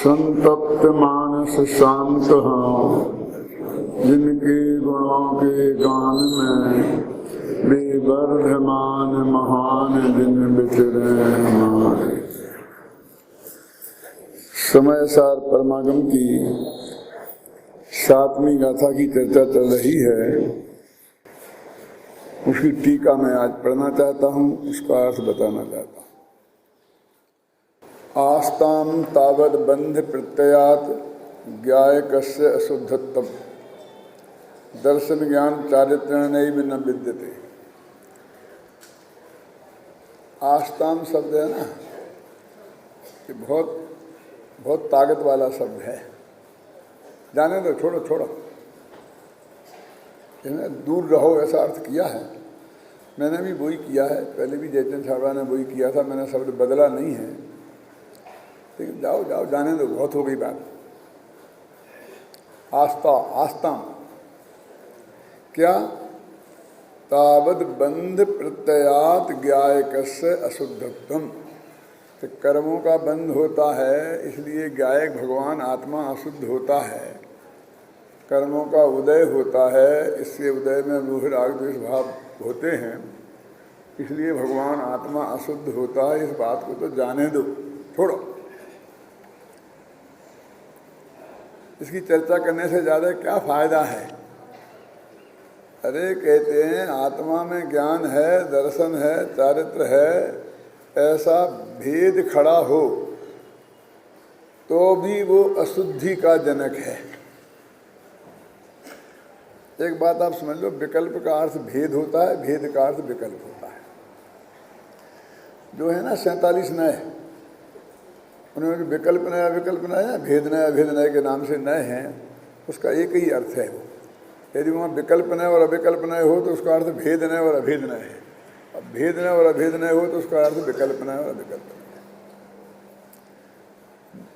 संतप्त मानस शांत जिनके गुणों के गान में बेवर्धमान महान दिन बिचरे हमारे। समय सार परमागम की 7वीं गाथा की चर्चा चल रही है। उसकी टीका मैं आज पढ़ना चाहता हूँ, उसका अर्थ बताना चाहता हूँ। आस्ताम तावद बंध प्रत्ययात ज्ञायकस्य अशुद्धत्वम दर्शन ज्ञान चारित्र्यनैव न विद्यते। आस्ताम शब्द है ना, कि बहुत ताकत वाला शब्द है। जाने दो, छोड़ो, दूर रहो ऐसा अर्थ किया है। मैंने भी वही किया है, पहले भी जयचंद छाबड़ा ने वही किया था। मैंने शब्द बदला नहीं है, लेकिन जाओ जाने दो, बहुत हो गई बात। आस्ताम क्या? तावद बंध प्रत्ययात ज्ञायकस्य अशुद्धत्वम। तो कर्मों का बंध होता है, इसलिए ज्ञायक भगवान आत्मा अशुद्ध होता है। कर्मों का उदय होता है, इससे उदय में मोह राग द्वेष भाव होते हैं, इसलिए भगवान आत्मा अशुद्ध होता है। इस बात को तो जाने दो, छोड़ो। इसकी चर्चा करने से ज़्यादा क्या फायदा है? अरे कहते हैं आत्मा में ज्ञान है, दर्शन है, चारित्र है, ऐसा भेद खड़ा हो तो भी वो अशुद्धि का जनक है। एक बात आप समझ लो, विकल्प का अर्थ भेद होता है, भेद का अर्थ विकल्प होता है। जो है ना 47 नय, उन्होंने विकल्प नया भेद नया भेद नए के नाम से नए हैं, उसका एक ही अर्थ है वो। यदि वहाँ विकल्प नय और अविकल्प नय हो तो उसका अर्थ भेद नय और अभेद नय है। अब भेद नय और अभेद नय हो तो उसका अर्थ विकल्प नय और अविकल्प नय है।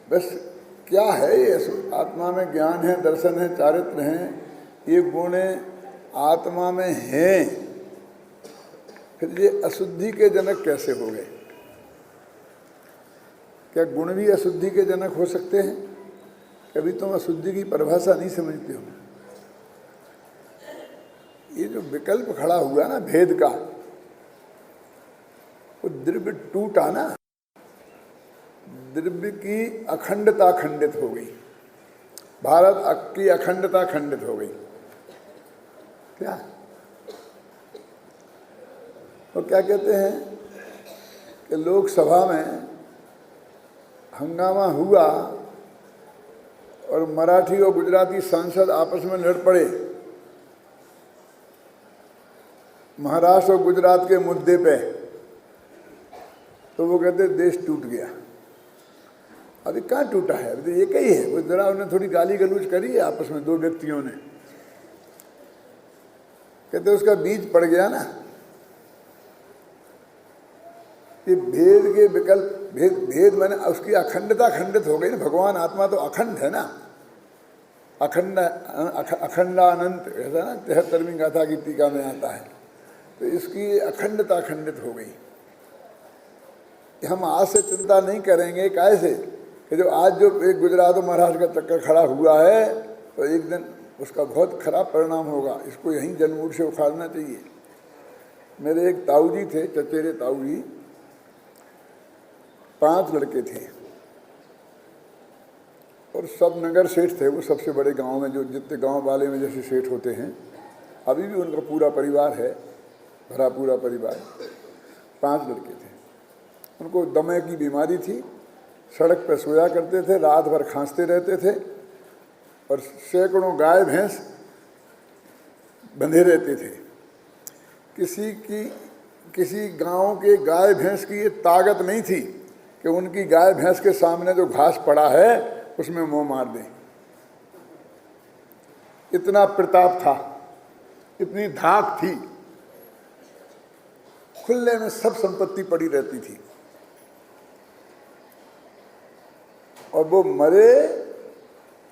बस क्या है ये? आत्मा में ज्ञान है, दर्शन है, चारित्र हैं, ये गुण आत्मा में हैं, फिर ये अशुद्धि के जनक कैसे हो गए? क्या गुण भी अशुद्धि के जनक हो सकते हैं? कभी तुम अशुद्धि की परिभाषा नहीं समझते हो। ये जो विकल्प खड़ा हुआ ना भेद का, वो द्रव्य टूटा ना, द्रव्य की अखंडता खंडित हो गई। भारत की अखंडता खंडित हो गई। क्या? और क्या कहते हैं कि लोकसभा में हंगामा हुआ और मराठी और गुजराती सांसद आपस में लड़ पड़े महाराष्ट्र और गुजरात के मुद्दे पे। तो वो कहते देश टूट गया। अभी कहाँ टूटा है? अभी तो एक ही है। वो जरा उन्हें थोड़ी गाली गलौज करी है आपस में दो व्यक्तियों ने, कहते उसका बीज पड़ गया ना। ये भेद के विकल्प, भेद मैंने उसकी अखंडता खंडित हो गई ना। भगवान आत्मा तो अखंड है ना, अखंडानंत ऐसा ना 73वीं गाथा की टीका में आता है। तो इसकी अखंडता खंडित हो गई। हम आज से चिंता नहीं करेंगे कैसे कि जो आज जो एक गुजरात और महाराष्ट्र का चक्कर खड़ा हुआ है, तो एक दिन उसका बहुत खराब परिणाम होगा। इसको यहीं जन्मूल से उखाड़ना चाहिए। मेरे एक ताऊ जी थे, चचेरे ताऊ जी, 5 लड़के थे और सब नगर सेठ थे। वो सबसे बड़े गांव में, जो जितने गांव वाले में जैसे सेठ होते हैं, अभी भी उनका पूरा परिवार है, भरा पूरा परिवार। 5 लड़के थे। उनको दमे की बीमारी थी, सड़क पर सोया करते थे, रात भर खांसते रहते थे और सैकड़ों गाय भैंस बंधे रहते थे। किसी गांव के गाय भैंस की ये ताकत नहीं थी कि उनकी गाय भैंस के सामने जो घास पड़ा है उसमें मुंह मार दें। इतना प्रताप था, इतनी धाक थी। खुले में सब संपत्ति पड़ी रहती थी। और वो मरे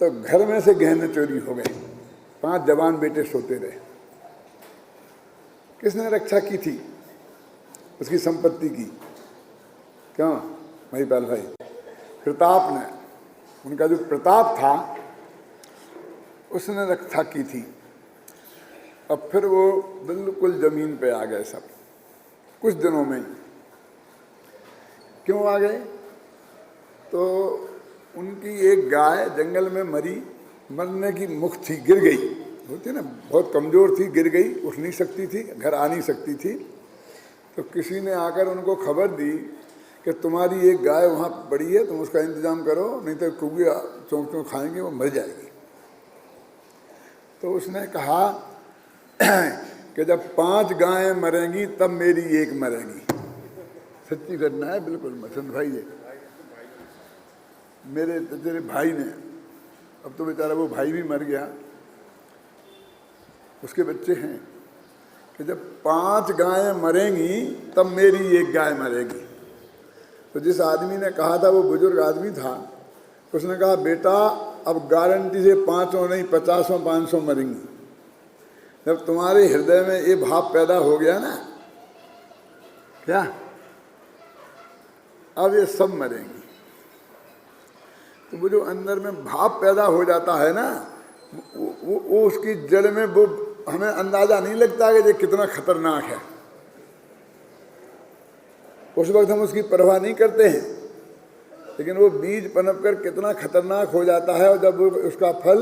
तो घर में से गहने चोरी हो गए। 5 जवान बेटे सोते रहे। किसने रक्षा की थी उसकी संपत्ति की? क्यों महिपाल भाई? प्रताप ने। उनका जो प्रताप था उसने रक्षा की थी। अब फिर वो बिल्कुल जमीन पे आ गए सब कुछ दिनों में। क्यों आ गए? तो उनकी एक गाय जंगल में मरने की मुख थी, गिर गई, होती ना, बहुत कमजोर थी, गिर गई, उठ नहीं सकती थी, घर आ नहीं सकती थी। तो किसी ने आकर उनको खबर दी कि तुम्हारी एक गाय वहाँ पड़ी है, तुम उसका इंतजाम करो, नहीं तो कुएं चौंक चौंक खाएंगे, वो मर जाएगी। तो उसने कहा कि जब 5 गायें मरेंगी तब मेरी एक मरेगी। सच्ची घटना है बिल्कुल। मसंद भाई है मेरे तेरे भाई ने, अब तो बेचारा वो भाई भी मर गया, उसके बच्चे हैं, कि जब 5 गायें मरेंगी तब मेरी एक गाय मरेगी। तो जिस आदमी ने कहा था, वो बुजुर्ग आदमी था, उसने कहा बेटा अब गारंटी से 5 नहीं 50 500 मरेंगी। जब तुम्हारे हृदय में ये भाव पैदा हो गया ना, क्या अब ये सब मरेंगी। तो वो जो अंदर में भाव पैदा हो जाता है ना, वो उसकी जड़ में वो हमें अंदाजा नहीं लगता कि ये कितना खतरनाक है। उस वक्त हम उसकी परवाह नहीं करते हैं, लेकिन वो बीज पनप कर कितना खतरनाक हो जाता है। और जब उसका फल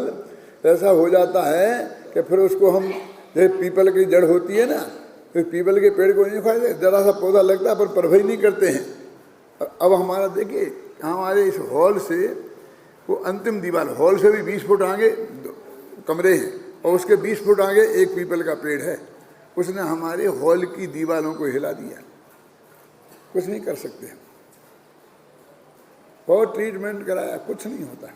ऐसा हो जाता है कि फिर उसको हम, जैसे पीपल की जड़ होती है ना, फिर पीपल के पेड़ को नहीं खाते, जरा सा पौधा लगता है पर परवाह नहीं करते हैं। अब हमारा देखिए, हमारे इस हॉल से वो अंतिम दीवार, हॉल से भी 20 फुट आगे कमरे हैं और उसके 20 फुट आगे एक पीपल का पेड़ है। उसने हमारे हॉल की दीवारों को हिला दिया, कुछ नहीं कर सकते। बहुत ट्रीटमेंट कराया, कुछ नहीं होता।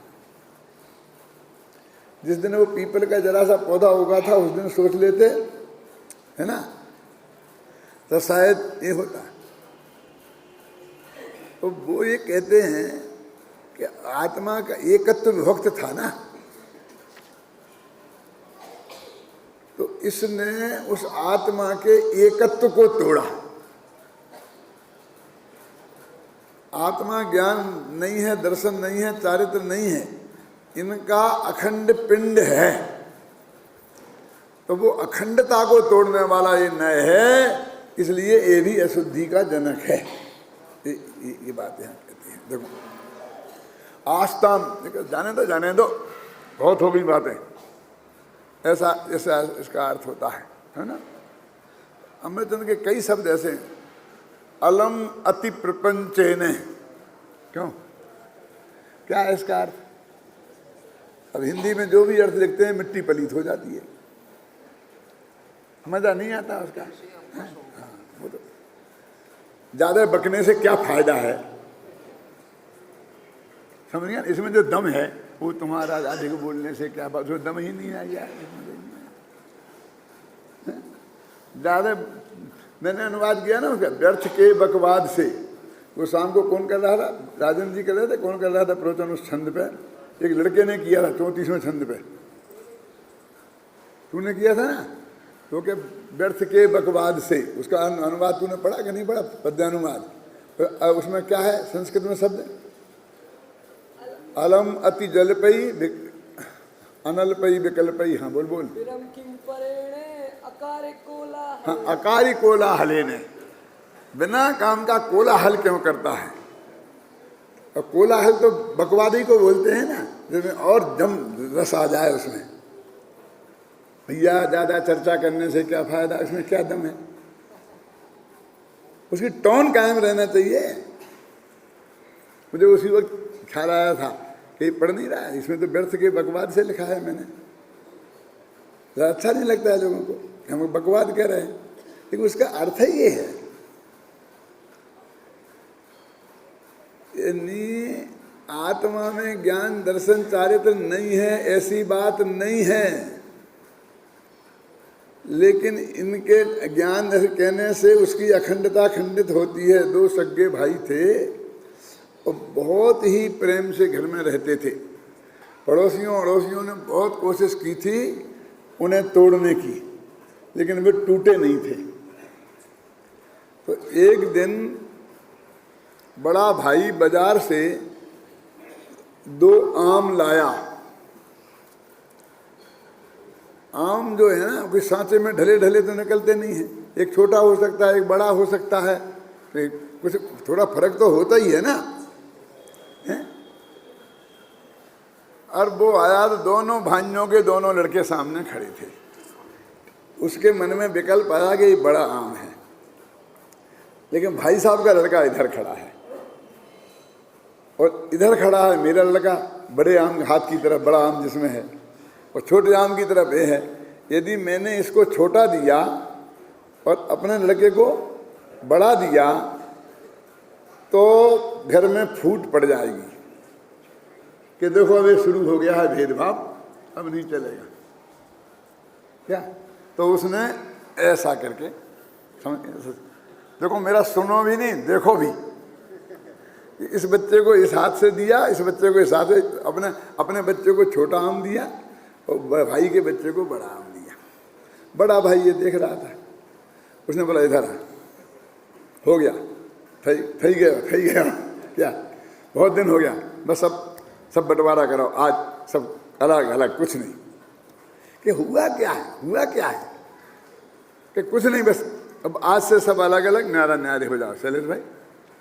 जिस दिन वो पीपल का जरा सा पौधा उगा था, उस दिन सोच लेते, है ना, तो शायद ये होता। तो वो ये कहते हैं कि आत्मा का एकत्व विभक्त था ना, तो इसने उस आत्मा के एकत्व को तोड़ा। आत्मा ज्ञान नहीं है, दर्शन नहीं है, चारित्र नहीं है, इनका अखंड पिंड है। तो वो अखंडता को तोड़ने वाला ये नय है, इसलिए ये भी अशुद्धि का जनक है। ये बात यहाँ कहती है। देखो आस्ताम, जाने दो, बहुत हो गई बातें, ऐसा इसका अर्थ होता है ना। अमृतचंद्र के कई शब्द ऐसे हैं, अलम अति प्रपंचेने, क्यों, क्या है इसका अर्थ? अब हिंदी में जो भी अर्थ लिखते हैं मिट्टी पलीत हो जाती है, मजा नहीं आता उसका। हाँ, वो तो ज्यादा बकने से क्या फायदा है, समझ गया? इसमें जो दम है वो तुम्हारा अधिक बोलने से क्या बात, जो दम ही नहीं आ गया। ज्यादा मैंने अनुवाद किया ना उसका, व्यर्थ के बकवाद से। वो शाम को कौन कर रहा था? राजन जी कर रहे थे। कौन कर रहा था प्रवचन उस छंद पे? एक लड़के ने किया था 34वें छंद पे। तूने किया था ना, तो क्या व्यर्थ के बकवाद से, उसका अनुवाद तूने पढ़ा कि नहीं पढ़ा? पद्यानुवाद। उसमें क्या है संस्कृत में शब्द? अलम अति जलपई अनलपई विकल्पई। हाँ बोल बोल। हाँ, अकारी कोलाहले ने, बिना काम का कोलाहल क्यों करता है? और कोलाहल तो बकवादी को बोलते हैं ना, जिसमें और दम रस आ जाए उसमें। भैया ज्यादा चर्चा करने से क्या फायदा, इसमें क्या दम है? उसकी टोन कायम रहना चाहिए। मुझे उसी वक्त ख्याल आया था कि पढ़ नहीं रहा है, इसमें तो व्यर्थ के बकवाद से लिखा है मैंने। अच्छा नहीं लगता है लोगों को, हम बकवाद कह रहे हैं, लेकिन उसका अर्थ ही ये है। यानी आत्मा में ज्ञान दर्शन चारित्र नहीं है, ऐसी बात नहीं है, लेकिन इनके ज्ञान कहने से उसकी अखंडता खंडित होती है। 2 सगे भाई थे और बहुत ही प्रेम से घर में रहते थे। पड़ोसियों ने बहुत कोशिश की थी उन्हें तोड़ने की, लेकिन वे टूटे नहीं थे। तो एक दिन बड़ा भाई बाजार से 2 आम लाया। आम जो है ना कोई सांचे में ढले ढले तो निकलते नहीं हैं, एक छोटा हो सकता है, एक बड़ा हो सकता है, तो कुछ थोड़ा फर्क तो होता ही है ना, है? और वो आया तो दोनों भाइयों के दोनों लड़के सामने खड़े थे। उसके मन में विकल्प आया कि ये बड़ा आम है, लेकिन भाई साहब का लड़का इधर खड़ा है और इधर खड़ा है मेरा लड़का, बड़े आम हाथ की तरफ बड़ा आम जिसमें है, और छोटे आम की तरफ ये है। यदि मैंने इसको छोटा दिया और अपने लड़के को बड़ा दिया तो घर में फूट पड़ जाएगी कि देखो अब ये शुरू हो गया है भेदभाव, अब नहीं चलेगा क्या। तो उसने ऐसा करके देखो मेरा सुनो भी नहीं देखो भी, इस बच्चे को इस हाथ से दिया, इस बच्चे को इस हाथ से, अपने बच्चे को छोटा आम दिया और भाई के बच्चे को बड़ा आम दिया। बड़ा भाई ये देख रहा था, उसने बोला इधर आ, हो गया, थई गया क्या, बहुत दिन हो गया, बस सब बंटवारा कराओ, आज सब अलग अलग, कुछ नहीं। कि हुआ क्या है कि कुछ नहीं, बस अब आज से सब अलग अलग न्यारा न्यारे हो जाओ। शैलेश भाई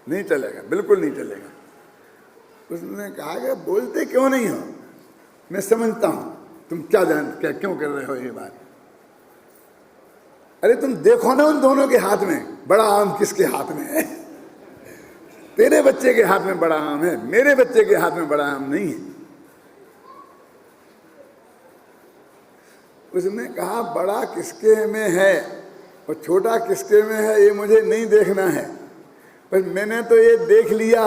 नहीं चलेगा, बिल्कुल नहीं चलेगा। उसने कहा कि बोलते क्यों नहीं हो, मैं समझता हूं तुम क्या क्यों कर रहे हो ये बात। अरे तुम देखो ना उन दोनों के हाथ में बड़ा आम किसके हाथ में है। तेरे बच्चे के हाथ में बड़ा आम है, मेरे बच्चे के हाथ में बड़ा आम नहीं है। उसने कहा बड़ा किसके में है और छोटा किसके में है ये मुझे नहीं देखना है, पर मैंने तो ये देख लिया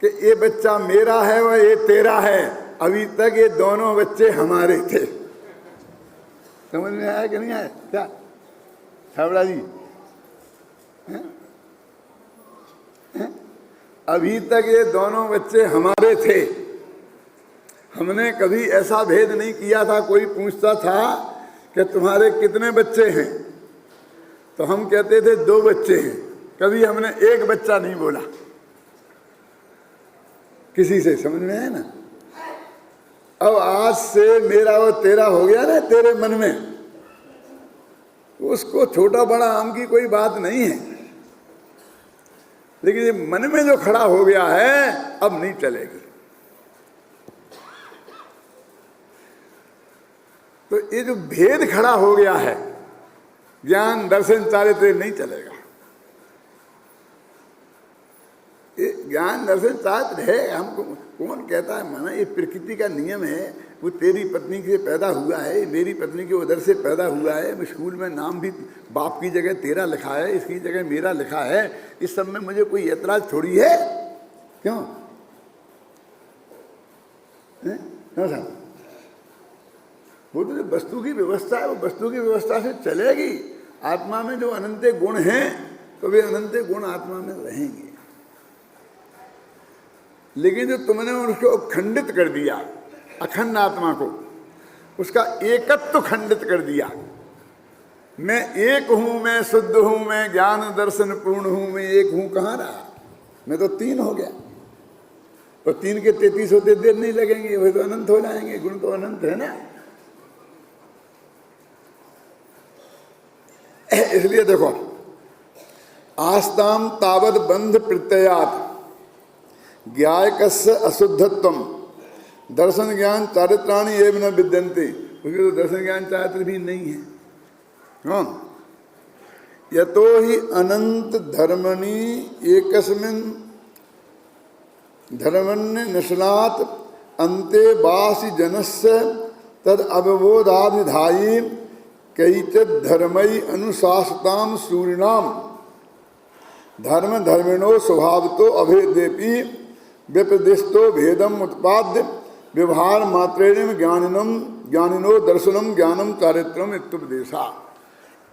कि ये बच्चा मेरा है और ये तेरा है। अभी तक ये दोनों बच्चे हमारे थे। समझ में आया कि नहीं आया क्या छाबड़ा जी? अभी तक ये दोनों बच्चे हमारे थे, हमने कभी ऐसा भेद नहीं किया था। कोई पूछता था कि तुम्हारे कितने बच्चे हैं, तो हम कहते थे 2 बच्चे हैं, कभी हमने एक बच्चा नहीं बोला किसी से। समझ में आया ना? अब आज से मेरा और तेरा हो गया ना तेरे मन में, उसको छोटा बड़ा आम की कोई बात नहीं है, लेकिन ये मन में जो खड़ा हो गया है अब नहीं चलेगी। तो ये जो भेद खड़ा हो गया है, ज्ञान दर्शन चारित्र, नहीं चलेगा। ये ज्ञान दर्शन चारित्र है, हमको कौन कहता है माना ये प्रकृति का नियम है। वो तेरी पत्नी से पैदा हुआ है, मेरी पत्नी के उधर से पैदा हुआ है। स्कूल में नाम भी बाप की जगह तेरा लिखा है, इसकी जगह मेरा लिखा है। इस सब में मुझे कोई ऐतराज थोड़ी है, क्यों साहब? वो तो जो वस्तु की व्यवस्था है वो वस्तु की व्यवस्था से चलेगी। आत्मा में जो अनंत गुण हैं तो वे अनंत गुण आत्मा में रहेंगे। लेकिन जो तुमने उसको खंडित कर दिया, अखंड आत्मा को, उसका एकत्व खंडित कर दिया। मैं एक हूं, मैं शुद्ध हूं, मैं ज्ञान दर्शन पूर्ण हूं, मैं एक हूं, कहाँ रहा? मैं तो 3 हो गया। और 3 के 33 होते देर नहीं लगेंगे, वे तो अनंत हो जाएंगे। गुण तो अनंत है ना। इसलिए देखो, आस्ताम तावद बंध प्रत्ययात ज्ञायकस्य अशुद्धत्वम दर्शन ज्ञान चारित्राणि एव न विद्यन्ते। उसके तो दर्शन ज्ञान चारित्र भी नहीं है। हाँ, यतो ही अनंत धर्मणि एकस्मिन् धर्मण्य निष्णात अन्ते वासि जनस्य तद अवबोधाधिधायी कैचित् धर्मई अनुशासताम सूरिणाम धर्म धर्मिणो स्वभावतो अभेदेपि व्यपदिष्टो भेदम उत्पाद्य व्यवहार मात्रेण ज्ञानिनो दर्शनम ज्ञानम चारित्रम इत्युपदेशा।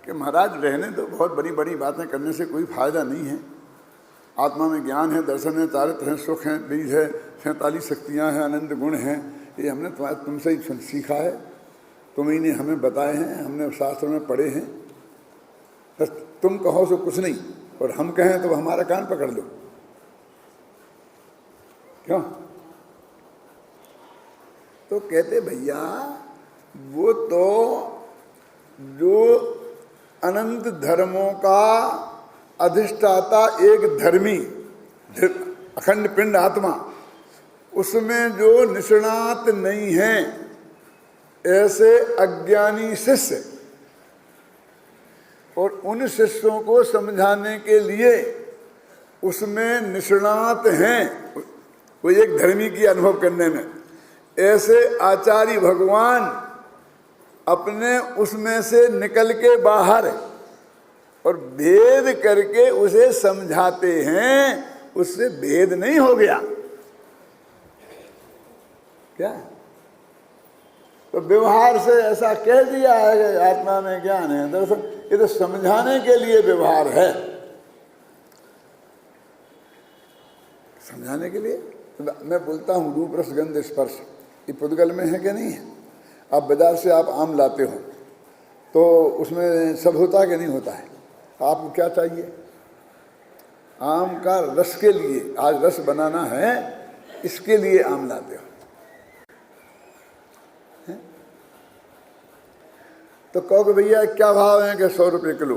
कि महाराज रहने तो बहुत बड़ी बड़ी बातें करने से कोई फायदा नहीं है। आत्मा में ज्ञान है, दर्शन है, चारित्र है, सुख है, बीज है, 47 शक्तियाँ हैं, अनंत गुण हैं। ये हमने तुमसे ही सीखा है, तुम्ही ने हमें बताए हैं, हमने शास्त्र में पढ़े हैं। बस तुम कहो तो कुछ नहीं, और हम कहें तो हमारा कान पकड़ लो, क्यों? तो कहते भैया वो तो जो अनंत धर्मों का अधिष्ठाता एक धर्मी अखंड पिंड आत्मा, उसमें जो निष्णात नहीं है ऐसे अज्ञानी शिष्य, और उन शिष्यों को समझाने के लिए उसमें निष्णात हैं, वो एक धर्मी की अनुभव करने में, ऐसे आचार्य भगवान अपने उसमें से निकल के बाहर और भेद करके उसे समझाते हैं। उससे भेद नहीं हो गया क्या? तो व्यवहार से ऐसा कह दिया है कि आत्मा में ज्ञान है, दरअसल ये तो समझाने के लिए व्यवहार है, समझाने के लिए। मैं बोलता हूँ रूप रस गंध स्पर्श ये पुद्गल में है कि नहीं है? आप बाजार से आप आम लाते हो तो उसमें सब होता है कि नहीं होता है? आपको क्या चाहिए? आम का रस के लिए, आज रस बनाना है इसके लिए आम लाते हो। तो कहो कि भैया क्या भाव है? कि 100 रुपये किलो।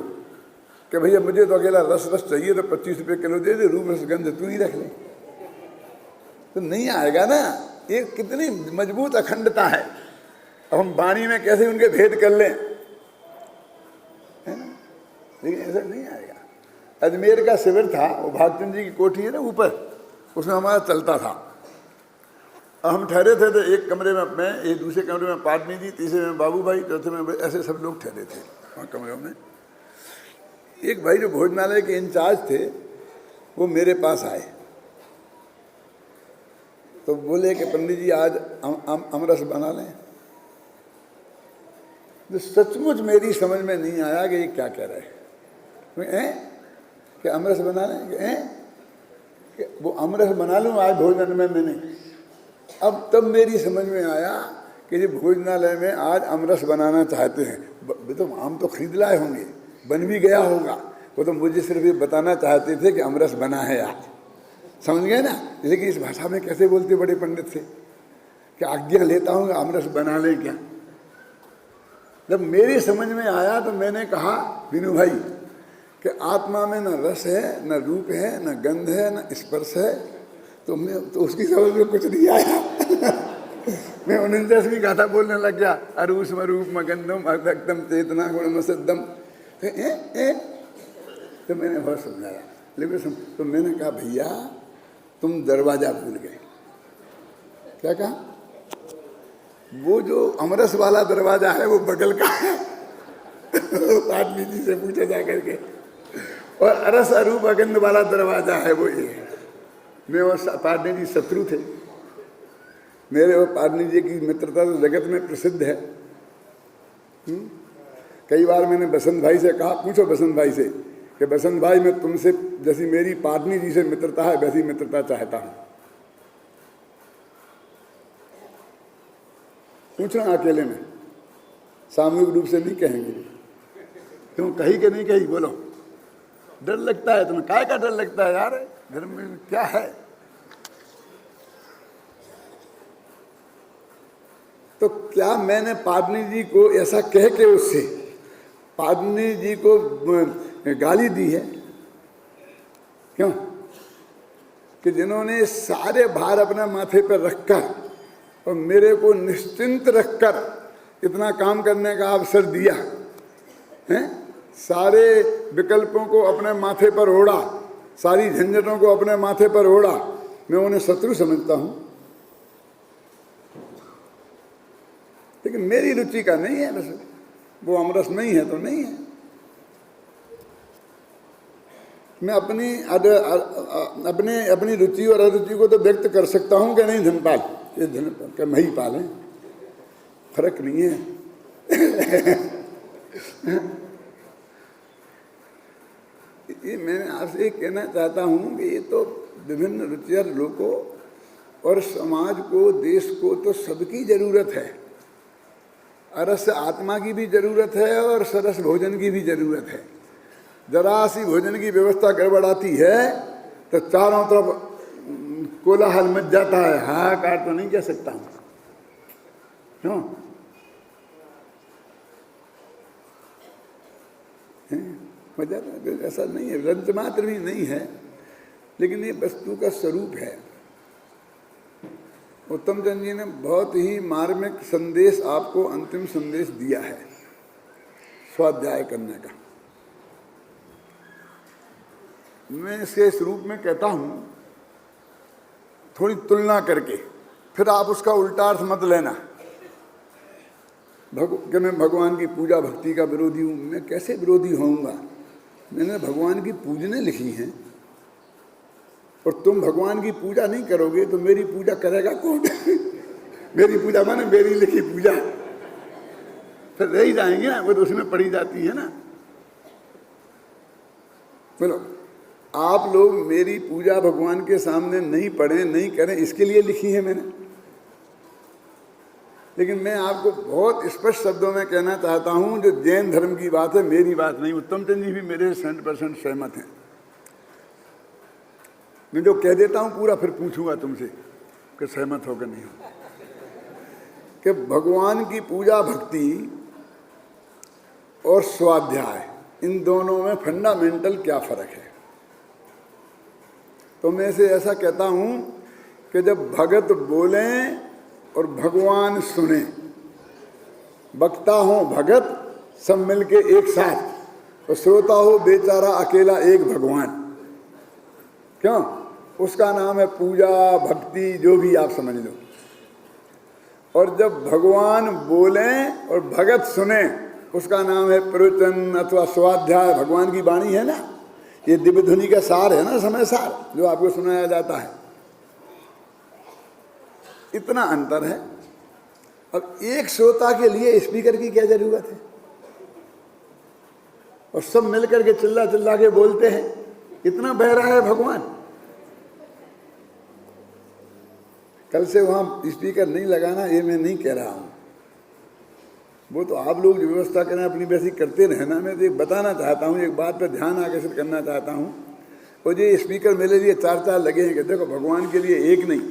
कि भैया मुझे तो अकेला रस चाहिए तो 25 रुपये किलो दे दे, रूप रस गंध तू ही रख ले। तो नहीं आएगा ना। ये कितनी मजबूत अखंडता है। अब हम वाणी में कैसे उनके भेद कर लें, है ना? लेकिन ऐसा नहीं आएगा। अजमेर का शिविर था, वो भागचंद जी की कोठी है ना ऊपर, उसमें हमारा चलता था। हम ठहरे थे तो एक कमरे में मैं, एक दूसरे कमरे में पाटनी जी, तीसरे में बाबू भाई, चौथे में ऐसे सब लोग ठहरे थे वहाँ कमरों में। एक भाई जो भोजनालय के इंचार्ज थे वो मेरे पास आए तो बोले कि पंडित जी आज अमरस बना लें। तो सचमुच मेरी समझ में नहीं आया कि ये क्या कह रहे हैं। कि अमरस बना लें? कि वो अमरस बना लूँ आज भोजन में मैंने। अब तब मेरी समझ में आया कि ये भोजनालय में आज अमरस बनाना चाहते हैं। तो आम तो खरीद लाए होंगे, बन भी गया होगा, वो तो मुझे सिर्फ ये बताना चाहते थे कि अमरस बना है आज। समझ गए ना? जैसे कि इस भाषा में कैसे बोलते बड़े पंडित थे कि आज्ञा लेता हूँ अमरस बना लें क्या। जब मेरी समझ में आया तो मैंने कहा विनू भाई कि आत्मा में न रस है, न रूप है, न गंध है, न स्पर्श है। तो मैं तो उसकी समझ में कुछ नहीं आया। मैं 49वीं गाथा बोलने लग गया, अरूष्म रूपम गंधम अव्यक्तम चेतना गुणम सिद्धम। तो मैंने बहुत समझाया, लेकिन तो मैंने कहा भैया तुम दरवाजा भूल गए। क्या कहा? वो जो अमरस वाला दरवाजा है वो बगल का है। आदमी जी से पूछा जा करके। और अरस अरूप अगंध वाला दरवाजा है वो ये है। मैं और पाटनी जी शत्रु थे। मेरे और पाटनी जी की मित्रता तो जगत में प्रसिद्ध है। कई बार मैंने बसंत भाई से कहा, पूछो बसंत भाई से कि बसंत भाई मैं तुमसे जैसी मेरी पाटनी जी से मित्रता है वैसी मित्रता चाहता हूँ। पूछना अकेले में, सामूहिक रूप से नहीं कहेंगे। क्यों कही कि नहीं कही? बोलो। डर लगता है तुम्हें? काय का डर लगता है यार? धर्म में क्या है? तो क्या मैंने पाटनी जी को ऐसा कह के उससे पाटनी जी को गाली दी है? क्यों? कि जिन्होंने सारे भार अपने माथे पर रखकर और मेरे को निश्चिंत रखकर इतना काम करने का अवसर दिया है, सारे विकल्पों को अपने माथे पर ओढ़ा, सारी झंझटों को अपने माथे पर ओढ़ा, मैं उन्हें शत्रु समझता हूं। लेकिन मेरी रुचि का नहीं है, बस वो अमरस नहीं है तो नहीं है। मैं अपनी रुचि और अरुचि को तो व्यक्त कर सकता हूं कि नहीं धनपाल, ये धनपाल का महिपाल है, फर्क नहीं है। ये मैं आपसे कहना चाहता हूं कि ये तो विभिन्न रुचियार लोगों और समाज को, देश को तो सबकी जरूरत है। अरस आत्मा की भी जरूरत है और सरस भोजन की भी जरूरत है। जरा सी भोजन की व्यवस्था गड़बड़ाती है तो चारों तरफ कोलाहल मच जाता है। हाहाकार तो नहीं कह सकता हूँ, क्यों? मजा ऐसा नहीं है, रंज मात्र भी नहीं है, लेकिन ये वस्तु का स्वरूप है। उत्तम चंद जी ने बहुत ही मार्मिक संदेश आपको अंतिम संदेश दिया है स्वाध्याय करने का। मैं इसके इस रूप में कहता हूं, थोड़ी तुलना करके, फिर आप उसका उल्टा अर्थ मत लेना कि मैं भगवान की पूजा भक्ति का विरोधी हूं। मैं कैसे विरोधी होऊंगा? मैंने भगवान की पूजने लिखी हैं, और तुम भगवान की पूजा नहीं करोगे तो मेरी पूजा करेगा कौन? मेरी पूजा माने मेरी लिखी पूजा, फिर रह ही जाएंगे ना, वो तो उसमें पड़ी जाती है ना। बोलो, आप लोग मेरी पूजा भगवान के सामने नहीं पढ़ें, नहीं करें, इसके लिए लिखी है मैंने। लेकिन मैं आपको बहुत स्पष्ट शब्दों में कहना चाहता हूं, जो जैन धर्म की बात है, मेरी बात नहीं। उत्तम चंद जी भी मेरे 100% सहमत हैं। मैं जो कह देता हूं पूरा फिर पूछूंगा तुमसे कि सहमत हो कि नहीं हो। कि भगवान की पूजा भक्ति और स्वाध्याय, इन दोनों में फंडामेंटल क्या फर्क है? तो मैं इसे ऐसा कहता हूं कि जब भगत बोलें और भगवान सुने, वक्ता हो भगत सब मिलके एक साथ, और श्रोता हो बेचारा अकेला एक भगवान, क्यों? उसका नाम है पूजा भक्ति, जो भी आप समझ लो। और जब भगवान बोलें और भगत सुने, उसका नाम है प्रवचन अथवा स्वाध्याय। भगवान की वाणी है ना, ये दिव्य ध्वनि का सार है ना, समय सार जो आपको सुनाया जाता है। इतना अंतर है। अब एक श्रोता के लिए स्पीकर की क्या जरूरत है? और सब मिलकर के चिल्ला चिल्ला के बोलते हैं, इतना बह रहा है भगवान। कल से वहां स्पीकर नहीं लगाना, ये मैं नहीं कह रहा हूं, वो तो आप लोग जो व्यवस्था करें अपनी वैसी करते रहे ना। मैं तो एक बताना चाहता हूं, एक बात पर ध्यान आकर्षित करना चाहता हूं। और ये स्पीकर मेरे लिए 4-4 लगे हैं कि देखो भगवान के लिए एक नहीं,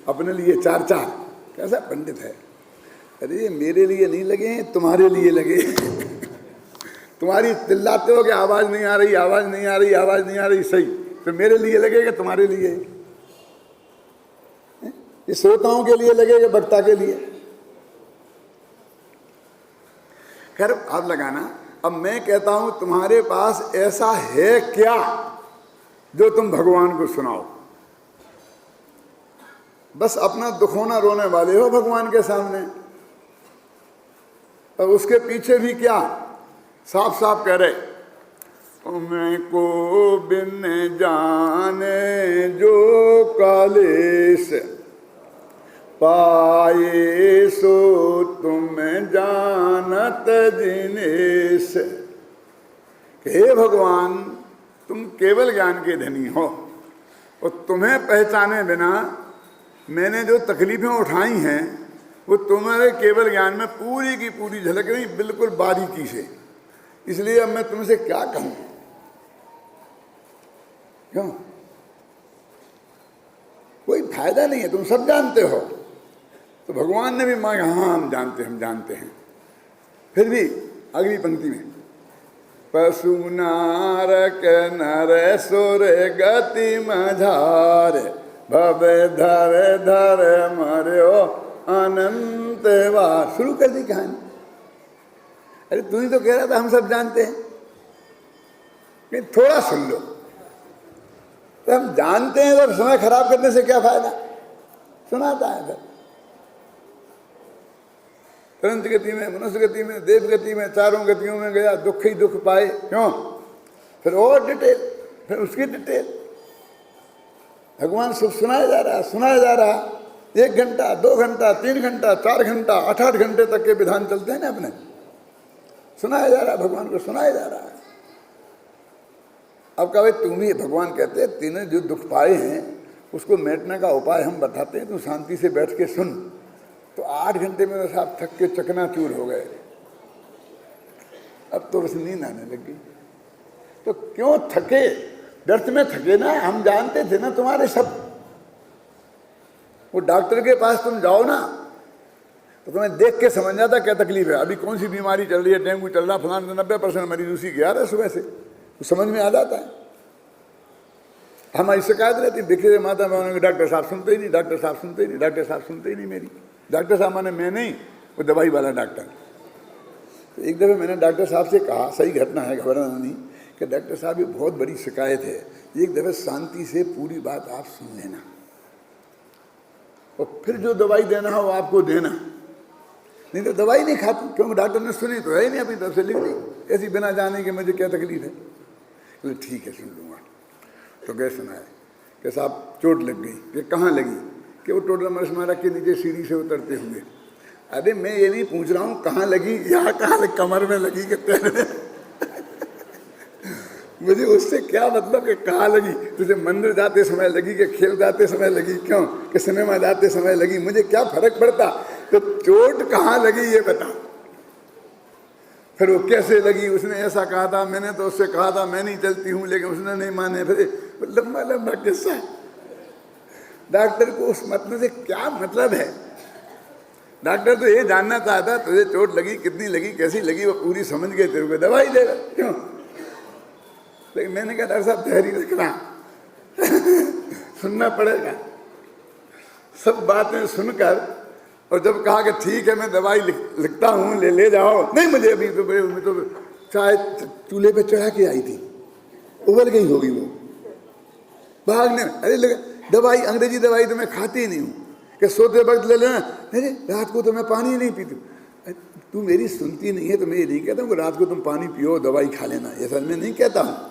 अपने लिए 4-4। कैसा पंडित है? अरे मेरे लिए नहीं लगे, तुम्हारे लिए लगे। तुम्हारी चिल्लाते हो कि आवाज नहीं आ रही, आवाज नहीं आ रही, आवाज नहीं आ रही, सही, तो मेरे लिए लगेगा, तुम्हारे लिए, ये श्रोताओं के लिए लगेगा, वक्ता के लिए। खैर आप लगाना। अब मैं कहता हूं तुम्हारे पास ऐसा है क्या जो तुम भगवान को सुनाओ? बस अपना दुखोना रोने वाले हो भगवान के सामने, और उसके पीछे भी क्या साफ साफ कह रहे, तुम्हें को बिन जाने जो कालेश पाए सो तुम जानत जिनेश। हे भगवान, तुम केवल ज्ञान के धनी हो, और तुम्हें पहचाने बिना मैंने जो तकलीफें उठाई हैं वो तुम्हारे केवल ज्ञान में पूरी की पूरी झलक रही, बिल्कुल बारीकी से। इसलिए अब मैं तुमसे क्या कहूं? क्यों? कोई फायदा नहीं है, तुम सब जानते हो। तो भगवान ने भी मांगा, हाँ हम जानते हैं। फिर भी अगली पंक्ति में, पशु नारक नर सुर गति मझार भवे धर धर मर्यो अनंत बार। शुरू कर दी कहानी। अरे तू ही तो कह रहा था हम सब जानते हैं, नहीं थोड़ा सुन लो। तो हम जानते हैं तो समय खराब करने से क्या फायदा? सुनाता है फिर तुरंत गति में, मनुष्य गति में, देव गति में, चारों गतियों में गया, दुख ही दुख पाए। क्यों? फिर और डिटेल, फिर उसकी डिटेल। भगवान सुख सुनाया जा रहा। 1 घंटा, 2 घंटा, 3 घंटा, 4 घंटा, 8-8 घंटे तक के विधान चलते हैं ना अपने। सुनाया जा रहा है, भगवान को सुनाया जा रहा है। अब कहा भाई तुम ही, भगवान कहते हैं तूने जो दुख पाए हैं उसको मिटने का उपाय हम बताते हैं, तू शांति से बैठ के सुन। तो 8 घंटे में बस आप थक के चकनाचूर हो गए। अब तो बस नींद आने लगी। तो क्यों थके? व्यर्थ में थके ना, हम जानते थे ना तुम्हारे सब। वो डॉक्टर के पास तुम जाओ ना, तो तुम्हें देख के समझ जाता क्या तकलीफ है, अभी कौन सी बीमारी चल रही है, डेंगू चल रहा, फलाना, तो 90% मरीज उसी के आ रहे सुबह से, तो समझ में आ जाता है। हमारी शिकायत रहती बिखरे माता में, डॉक्टर साहब सुनते ही नहीं, डॉक्टर साहब सुनते ही नहीं, डॉक्टर साहब सुनते ही नहीं मेरी। डॉक्टर साहब माने मैं नहीं, वो दवाई वाला डॉक्टर। तो एक दफ़े मैंने डॉक्टर साहब से कहा, सही घटना है, घबराना नहीं, कि डॉक्टर साहब ये बहुत बड़ी शिकायत है, एक दफ़े शांति से पूरी बात आप सुन लेना और फिर जो दवाई देना हो आपको देना, नहीं तो दवाई नहीं खाती, क्योंकि डॉक्टर ने सुनी तो है ही नहीं, अपनी तरफ से लिख दी ऐसी बिना जाने के मुझे क्या तकलीफ है। बोले ठीक है सुन लूँगा। तो गए सुनाए कि साहब चोट लग गई, कि कहाँ लगी, कि वो टोटल मरसमारा के नीचे सीढ़ी से उतरते हुए। अरे मैं ये नहीं पूछ रहा हूँ कहाँ लगी, यहाँ कहाँ लगी, कमर में लगी कि पैर में मुझे उससे क्या मतलब कि कहाँ लगी, तुझे मंदिर जाते समय लगी कि खेल जाते समय लगी, क्यों कि सिनेमा जाते समय लगी, मुझे क्या फर्क पड़ता, तो चोट कहाँ लगी ये बता। फिर वो कैसे लगी, उसने ऐसा कहा था, मैंने तो उससे कहा था मैं नहीं चलती हूँ, लेकिन उसने नहीं माने। फिर लंबा लंबा किस्सा है। डॉक्टर को उस मतलब से क्या मतलब है, डॉक्टर तो ये जानना चाहता तुझे चोट लगी, कितनी लगी, कैसी लगी, वो पूरी समझ गए, तेरे को दवाई दे रहा, क्यों। लेकिन मैंने कहा डॉक्टर साहब धैर्य रखना सुनना पड़ेगा। सब बातें सुनकर और जब कहा कि ठीक है मैं दवाई लिखता हूँ, ले जाओ, नहीं मुझे अभी तो चाय चूल्हे पे चढ़ा के आई थी, उबल गई होगी वो, भागने। अरे दवाई, अंग्रेजी दवाई तो मैं खाती ही नहीं हूँ, कि सोते वक्त ले लेना, अरे रात को तो मैं पानी नहीं पीती। तू मेरी सुनती नहीं है तो मैं ये नहीं कहता हूँ कि रात को तुम पानी पियो दवाई खा लेना, ऐसा मैं नहीं कहता हूँ।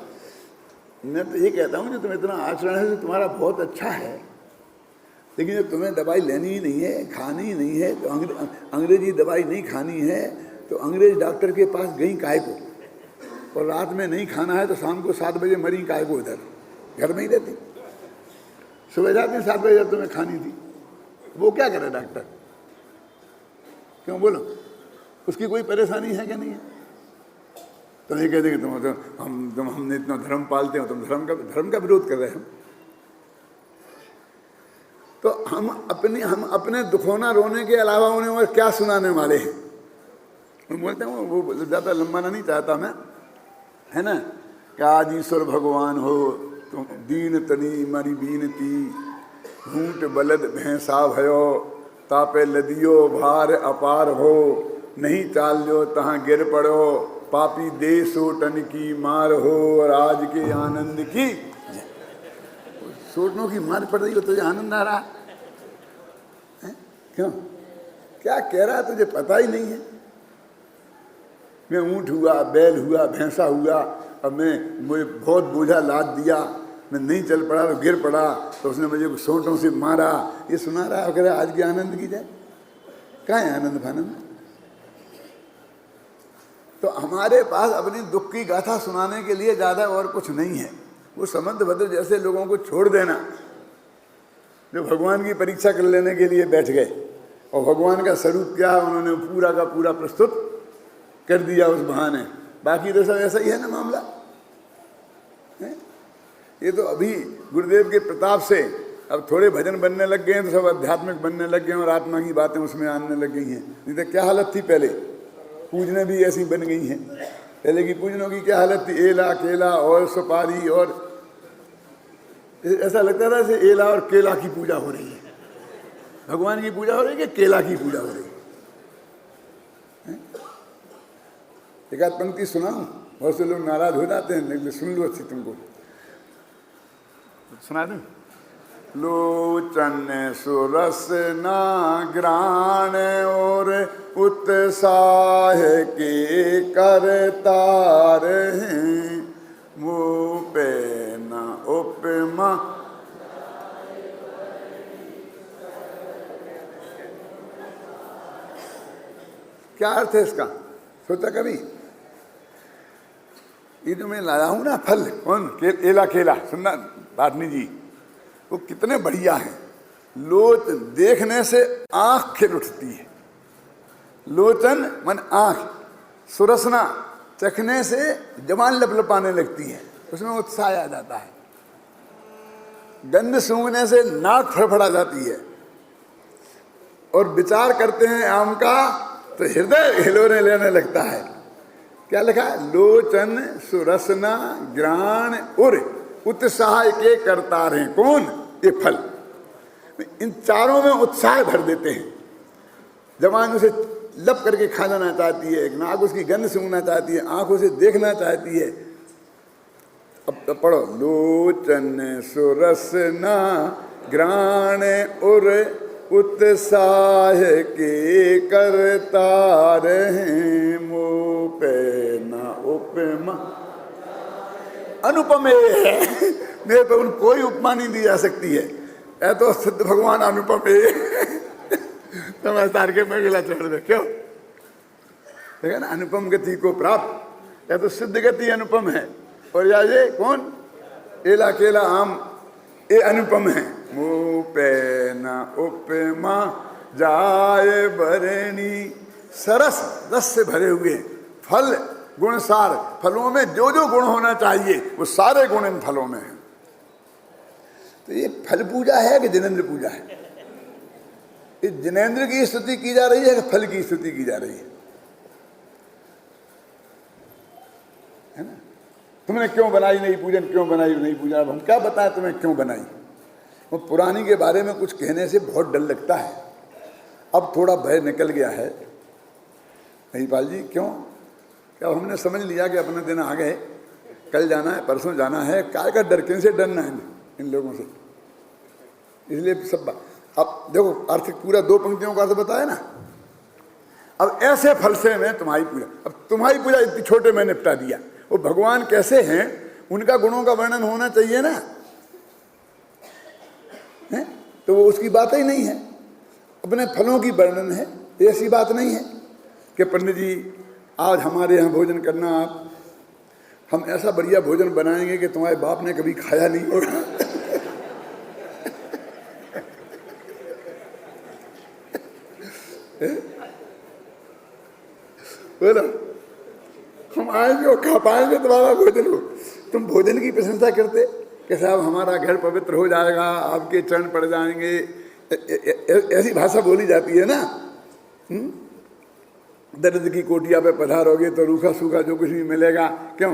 मैं तो ये कहता हूँ जो तुम इतना आचरण है तो तुम्हारा बहुत अच्छा है, लेकिन जब तुम्हें दवाई लेनी ही नहीं है, खानी ही नहीं है, तो अंग्रेजी दवाई नहीं खानी है तो अंग्रेज डॉक्टर के पास गई काहे को, और रात में नहीं खाना है तो शाम को 7 बजे मरी काहे को, इधर घर में ही रहती, सुबह जाती 7 बजे जब तुम्हें खानी थी। वो क्या करे डॉक्टर, क्यों बोलो, उसकी कोई परेशानी है कि नहीं है। तो ये कहते कि हमने इतना धर्म पालते हो, तुम धर्म का विरोध कर रहे हो। तो हम अपने दुखोना रोने के अलावा उन्हें और क्या सुनाने वाले हैं। हम बोलते हैं वो ज़्यादा लंबाना नहीं चाहता मैं, है ना, कि आज ईश्वर भगवान हो तुम दीन तनी मारी बीनती, ऊँट बलद भैंसा भयो, तापे लदियो भार अपार हो, नहीं चाल जो तहाँ गिर पड़ो, पापी देशो टन की मार हो, और आज के आनंद की सोटनों की मार पड़ रही हो, तुझे आनंद आ रहा है, क्यों, क्या कह रहा है तुझे पता ही नहीं है। मैं ऊँट हुआ, बैल हुआ, भैंसा हुआ, अब मुझे बहुत बोझा लाद दिया, मैं नहीं चल पड़ा तो गिर पड़ा, तो उसने मुझे सोटों से मारा, ये सुना रहा है। अगर आज के आनंद की जाए, कहाँ है आनंद फानंद। तो हमारे पास अपनी दुख की गाथा सुनाने के लिए ज़्यादा और कुछ नहीं है। वो समंत भद्र जैसे लोगों को छोड़ देना जो भगवान की परीक्षा कर लेने के लिए बैठ गए, और भगवान का स्वरूप क्या है उन्होंने पूरा का पूरा प्रस्तुत कर दिया उस बहाने। बाकी तो सब ऐसा ही है ना मामला है? ये तो अभी गुरुदेव के प्रताप से अब थोड़े भजन बनने लग गए हैं, तो सब आध्यात्मिक बनने लग गए हैं और आत्मा की बातें उसमें आने लग गई हैं। नहीं तो क्या हालत थी पहले, पूजने भी ऐसी बन गई हैं। पहले की पूजनों की क्या हालत थी, एला केला और सुपारी, और ऐसा लगता था जैसे एला और केला की पूजा हो रही है, भगवान की पूजा हो रही है कि केला की पूजा हो रही है। एक आध पंक्ति सुनाऊं, बहुत से लोग नाराज हो जाते हैं, लेकिन सुन लो अच्छी, तुमको सुना दूं। लोचन सुरस ना ग्राण और उत्साह के करतार हैं, मुँह पे न उपमा। क्या अर्थ है इसका, सोचा कभी। ये जो मैं लाया हूं ना फल, कौन एला केला, सुनना बाटनी जी, वो कितने बढ़िया हैं। लोचन देखने से आंख खिल उठती है, लोचन मन आंख, सुरसना चखने से जबान लपलपाने लगती है, उसमें उत्साह आ जाता है। गंध सूंघने से नाक फड़फड़ा जाती है, और विचार करते हैं आम का तो हृदय हिलोने लेने लगता है। क्या लिखा है? लोचन सुरसना ग्राण उर उत्साह के करता रहे कौन? ये फल। इन चारों में उत्साह भर देते हैं। जवान उसे लब करके खा जाना चाहती है, नाक उसकी गंध सूंघना चाहती है, आंख उसे देखना चाहती है। अब तो पढ़ो, लोचन सुरसना ग्राण उर उत्साह के करता रहे मुँह पे न उपमा। अनुपम है, मेरे पे उन कोई उपमा नहीं दी जा सकती है। ऐ तो सिद्ध भगवान अनुपम है। तो मैं तार के में गिला चढ़ दे, क्यों देखा ना? अनुपम गति को प्राप्त। या तो सिद्ध गति अनुपम है, और या ये कौन? एला केला आम, ये अनुपम है। मुँह पे न उपमा जाए भरणी, सरस रस से भरे हुए फल गुण सार। फलों में जो जो गुण होना चाहिए वो सारे गुण इन फलों में हैं। तो ये फल पूजा है कि जिनेंद्र पूजा है? इस जिनेंद्र की स्तुति की जा रही है कि फल की स्तुति की जा रही है ना? तुमने क्यों बनाई नहीं पूजन, क्यों बनाई नहीं पूजा? अब हम क्या बताएं तुम्हें क्यों बनाई? वो पुरानी के बारे में कुछ कहने से बहुत डर लगता है। अब थोड़ा भय निकल गया है। महिपाल जी क्यों? क्या हमने समझ लिया कि अपने दिन आ गए, कल जाना है, परसों जाना है, काय का डर? किन से डरना है इन लोगों से? इसलिए सब अब देखो, अर्थ पूरा 2 पंक्तियों का अर्थ बताया ना। अब ऐसे फल से मैं तुम्हारी पूजा, अब तुम्हारी पूजा इतनी छोटे में निपटा दिया। वो भगवान कैसे हैं उनका गुणों का वर्णन होना चाहिए ना, है? तो वो उसकी बात ही नहीं है, अपने फलों की वर्णन है। ऐसी बात नहीं है कि पंडित जी आज हमारे यहाँ भोजन करना, आप हम ऐसा बढ़िया भोजन बनाएंगे कि तुम्हारे बाप ने कभी खाया नहीं होगा। बोलो, हम आएंगे और खा पाएंगे तुम्हारा भोजन को। तुम भोजन की प्रशंसा करते कि साहब हमारा घर पवित्र हो जाएगा, आपके चरण पड़ जाएंगे, ऐसी भाषा बोली जाती है ना। दर्द की कोटिया पे पधारोगे तो रूखा सूखा जो कुछ भी मिलेगा। क्यों?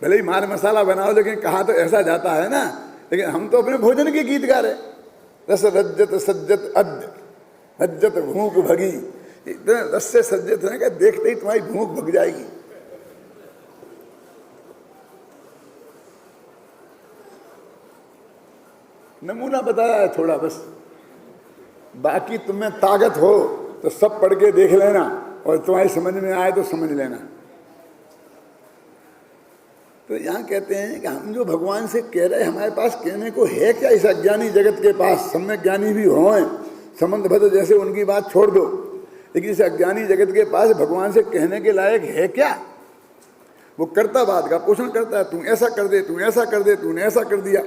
भले ही मार मसाला बनाओ, लेकिन कहा तो ऐसा जाता है ना। लेकिन हम तो अपने भोजन के गीत गा रहे। रस रज्जत सज्जत अद्य रज्जत भूख भगी। इतने रस से सज्जत है कि देखते ही तुम्हारी भूख भग जाएगी। नमूना बताया है थोड़ा बस, बाकी तुम्हें ताकत हो तो सब पढ़ के देख लेना, और तुम्हारी समझ में आए तो समझ लेना। तो यहाँ कहते हैं कि हम जो भगवान से कह रहे हैं, हमारे पास कहने को है क्या इस अज्ञानी जगत के पास? सम्यक ज्ञानी भी हों, संबंध भद्र जैसे, उनकी बात छोड़ दो, लेकिन इस अज्ञानी जगत के पास भगवान से कहने के लायक है क्या? वो कर्तावाद का पोषण करता है, तू ऐसा कर दे, तू ऐसा कर दे, तूने ऐसा कर दिया।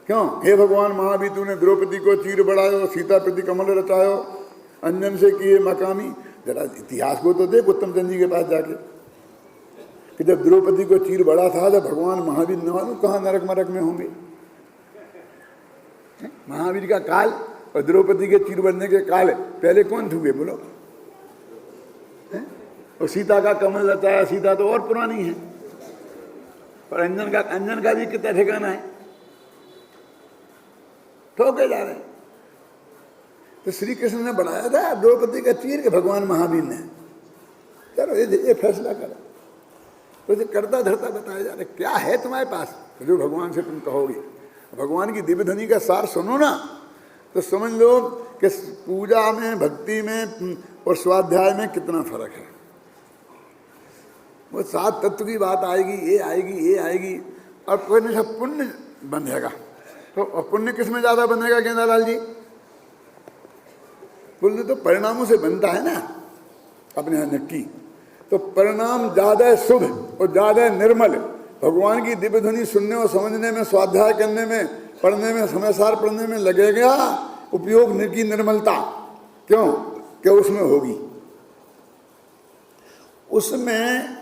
क्यों? हे भगवान महावीर, तूने द्रौपदी को चीर बढ़ायो, सीता प्रति कमल रचायो, अंजन से किए मकामी। जरा इतिहास को तो देख उत्तम चंद जी के पास जाके, कि जब द्रौपदी को चीर बढ़ा था, जब भगवान महावीर न मालूम कहाँ नरक मरक में होंगे। महावीर का काल और द्रौपदी के चीर बढ़ने के काल पहले कौन हुए बोलो? और सीता का कमल रचाया, सीता तो और पुरानी है। और अंजन का भी कितना ठिकाना है, ठोके जा रहे हैं। तो श्री कृष्ण ने बढ़ाया था द्रौपदी का चीर के भगवान महावीर ने। चलो ये फैसला करो। तो ये करता धरता बताया जा रहा है, क्या है तुम्हारे पास जो भगवान से तुम कहोगे? भगवान की दिव्य ध्वनि का सार सुनो ना, तो समझ लो कि पूजा में, भक्ति में और स्वाध्याय में कितना फर्क है। वो 7 तत्व की बात आएगी, ये आएगी, ये आएगी, और कोई नहीं सब पुण्य बंधेगा। तो पुण्य किस में ज्यादा बंधेगा गेंदालाल जी? पुण्य तो परिणामों से बनता है ना अपने यहाँ नक्की। तो परिणाम ज्यादा शुभ और ज्यादा निर्मल भगवान की दिव्य ध्वनि सुनने और समझने में, स्वाध्याय करने में, पढ़ने में, समयसार पढ़ने में लगेगा उपयोग की निर्मलता। क्यों? क्या उसमें होगी? उसमें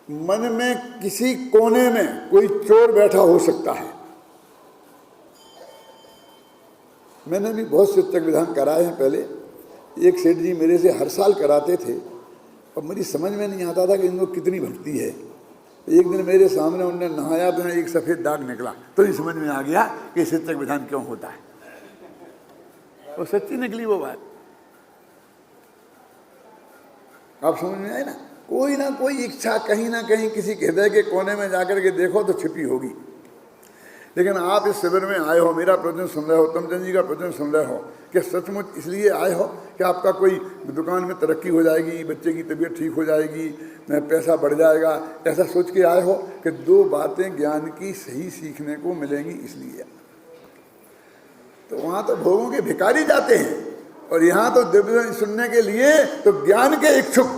मन में किसी कोने में कोई चोर बैठा हो सकता है, मैंने भी बहुत शिक्षक विधान कराए हैं पहले। एक सेठ जी मेरे से हर साल कराते थे और मेरी समझ में नहीं आता था कि इनको कितनी भक्ति है। एक दिन मेरे सामने उन्होंने नहाया तो एक सफ़ेद दाग निकला, तो ही समझ में आ गया कि शिक्षक विधान क्यों होता है। वो सच्ची निकली वो बात। आप समझ में आए ना? कोई ना कोई इच्छा कहीं ना कहीं किसी हृदय के कोने में जाकर के देखो तो छिपी होगी। लेकिन आप इस शिविर में आए हो, मेरा प्रवचन सुन रहे हो, उत्तमचंद जी का प्रवचन सुन रहे हो, कि सचमुच इसलिए आए हो कि आपका कोई दुकान में तरक्की हो जाएगी, बच्चे की तबीयत ठीक हो जाएगी, पैसा बढ़ जाएगा, ऐसा सोच के आए हो कि दो बातें ज्ञान की सही सीखने को मिलेंगी इसलिए। तो वहाँ तो भोगों के भिखारी जाते हैं और यहाँ तो दिव्य सुनने के लिए तो ज्ञान के इच्छुक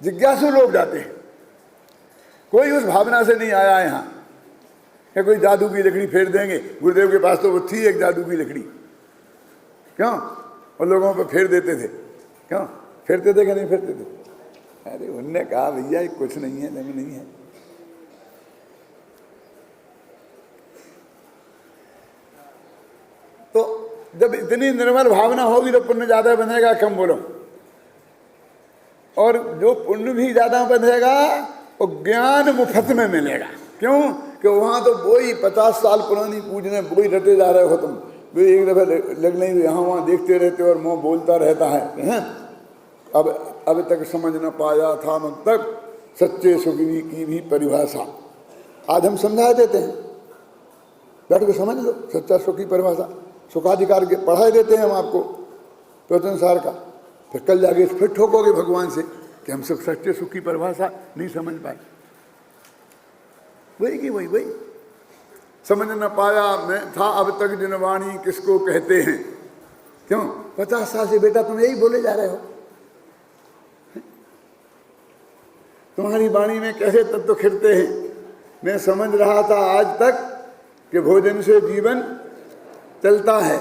जिज्ञासु लोग जाते हैं। कोई उस भावना से नहीं आया यहाँ कि कोई जादू की लकड़ी फेर देंगे। गुरुदेव के पास तो वो थी एक जादू की लकड़ी, क्यों? और लोगों पर फेर देते थे, क्यों फेरते थे कि नहीं फेरते थे? अरे उनने कहा भैया कुछ नहीं है, नहीं है। तो जब इतनी निर्मल भावना होगी तो पुण्य ज्यादा बनेगा, कम बोलो। और जो पुण्य भी ज्यादा बनेगा वो ज्ञान मुफ्त में मिलेगा। क्यों? कि वहाँ तो वही 50 साल पुरानी पूजने वही रटे जा रहे हो तुम, वे एक दफे लग नहीं, यहाँ वहाँ देखते रहते हो और मुँह बोलता रहता है। अब तक समझ न पाया था अब तक सच्चे सुख की भी परिभाषा। आज हम समझा देते हैं, बैठ के समझ लो सच्चा सुख की परिभाषा। सुखाधिकार के पढ़ा देते हैं हम आपको प्रवचन सार का। फिर कल जाके फिर ठोकोगे भगवान से कि हम सब सच्चे सुख की परिभाषा नहीं समझ पाए। वही की वही समझ न पाया मैं था अब तक जिनवाणी किसको कहते हैं। क्यों? 50 साल से बेटा तुम यही बोले जा रहे हो। तुम्हारी वाणी में कैसे तत्व खिलते हैं। मैं समझ रहा था आज तक कि भोजन से जीवन चलता है,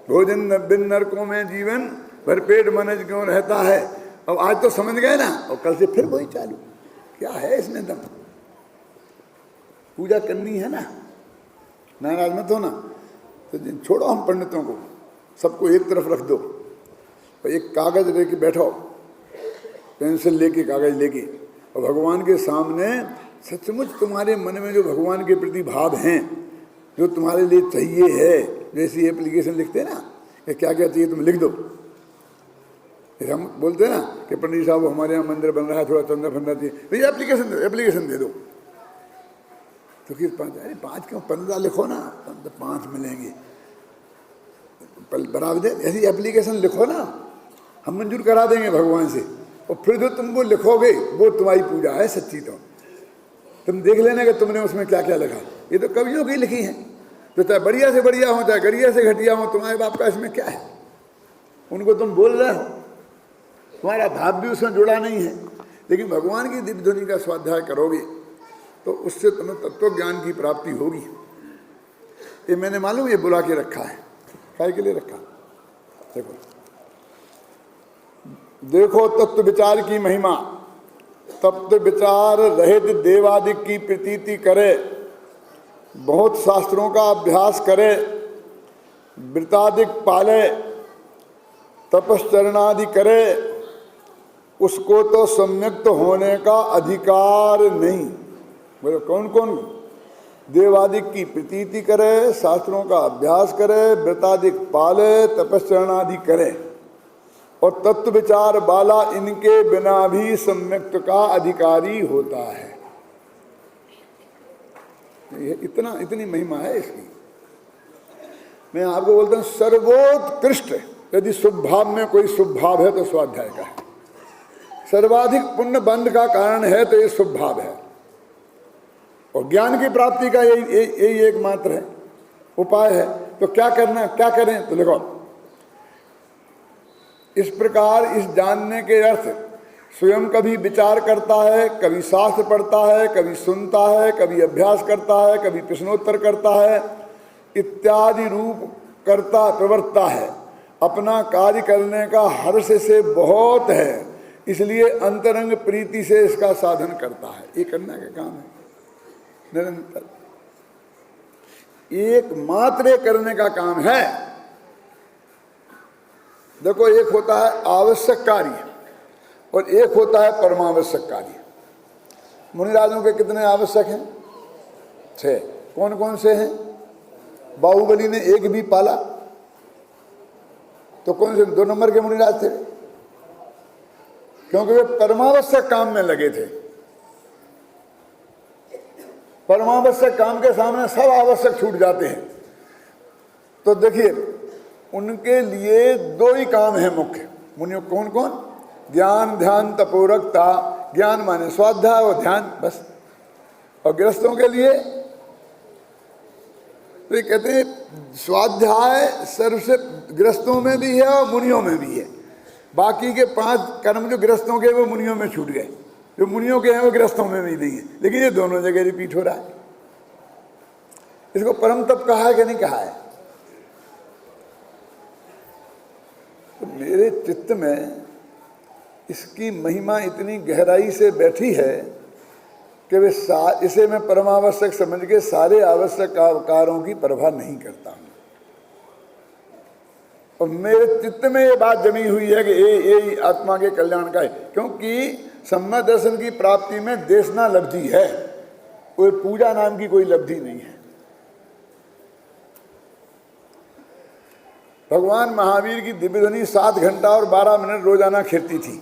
भोजन बिन नरकों में जीवन भरपेट मनज क्यों रहता है। अब आज तो समझ गए ना, और कल से फिर वही चालू। क्या है इसमें दम? पूजा करनी है ना, नाराज मत हो ना। तो छोड़ो हम पंडितों को, सबको एक तरफ रख दो, एक कागज लेके बैठो, पेंसिल लेके कागज लेके, और भगवान के सामने सचमुच तुम्हारे मन में जो भगवान के प्रति भाव हैं, जो तुम्हारे लिए चाहिए है, जैसी एप्लीकेशन लिखते हैं ना कि क्या क्या चाहिए तुम लिख दो। हम बोलते हैं ना कि पंडित साहब हमारे यहाँ मंदिर बन रहा है, थोड़ा चंदा फंदा चाहिए, भैया एप्लीकेशन दे दो। तो किस 5 क्यों 15 लिखो ना, 5 मिलेंगे बराबर। ऐसी एप्लीकेशन लिखो ना, हम मंजूर करा देंगे भगवान से। और फिर जो तुम वो लिखोगे वो तुम्हारी पूजा है सच्ची। तो तुम देख लेना कि तुमने उसमें क्या क्या लिखा। ये तो कवियों की लिखी है, तो चाहे बढ़िया से बढ़िया हो चाहे घटिया से घटिया हो, तुम्हारे बाप का इसमें क्या है। उनको तुम बोल रहे हो, तुम्हारा भाव भी उसमें जुड़ा नहीं है। लेकिन भगवान की दिव्य ध्वनि का स्वाध्याय करोगे तो उससे तुम्हें तत्व ज्ञान की प्राप्ति होगी। ये मैंने मालूम ये बुला के रखा है, काय के लिए रखा। देखो तत्व विचार की महिमा। तत्व विचार रहित देवादिक की प्रतीति करे, बहुत शास्त्रों का अभ्यास करे, वृतादिक पाले, तपश्चरणादि करे, उसको तो सम्यक्त होने का अधिकार नहीं। बोलो कौन कौन? देवादिक की प्रतीति करे, शास्त्रों का अभ्यास करे, व्रतादिक पाले, तपश्चरणादि करे, और तत्व विचार वाला इनके बिना भी सम्यक्त का अधिकारी होता है। ये इतनी महिमा है इसकी। मैं आपको बोलता हूं सर्वोत्कृष्ट यदि शुभ भाव में कोई शुभ भाव है तो स्वाध्याय का है। सर्वाधिक पुण्य बंध का कारण है तो ये शुभ भाव है। और ज्ञान की प्राप्ति का यही एकमात्र है उपाय है। तो क्या करना, क्या करें? तो देखो, इस प्रकार इस जानने के अर्थ स्वयं कभी विचार करता है, कभी शास्त्र पढ़ता है, कभी सुनता है, कभी अभ्यास करता है, कभी प्रश्नोत्तर करता है, इत्यादि रूप करता प्रवर्तता है। अपना कार्य करने का हर्ष से बहुत है, इसलिए अंतरंग प्रीति से इसका साधन करता है। ये करने का काम है निरंतर, एकमात्र करने का काम है देखो, एक होता है आवश्यक कार्य और एक होता है परमावश्यक कार्य। मुनिराजों के कितने आवश्यक हैं? 6। कौन कौन से हैं? बाहुबली ने एक भी पाला तो कौन से 2 नंबर के मुनिराज थे? क्योंकि वे परमावश्यक काम में लगे थे। परमावश्यक काम के सामने सब आवश्यक छूट जाते हैं। तो देखिए, उनके लिए 2 ही काम है मुख्य। मुनियों कौन कौन? ज्ञान, ध्यान, तपोरकता। ज्ञान माने स्वाध्याय और ध्यान, बस। और गृहस्थों के लिए तो ये कहते हैं स्वाध्याय सर्वसे गृहस्थों में भी है और मुनियों में भी है। बाकी के 5 कर्म जो गृहस्थों के वो मुनियों में छूट गए, जो मुनियों के हैं वो गृहस्थों में भी नहीं है। लेकिन ये दोनों जगह रिपीट हो रहा है। इसको परम तप कहा है कि नहीं कहा है? तो मेरे चित्त में इसकी महिमा इतनी गहराई से बैठी है कि वे इसे मैं परमावश्यक समझ के सारे आवश्यक कार्यों की परवाह नहीं करता हूं। और मेरे चित्त में ये बात जमी हुई है कि ये आत्मा के कल्याण का है, क्योंकि सम्यक दर्शन की प्राप्ति में देशना लब्धि है, कोई पूजा नाम की कोई लब्धि नहीं है। भगवान महावीर की दिव्य ध्वनि 7 घंटा और 12 मिनट रोजाना खिरती थी।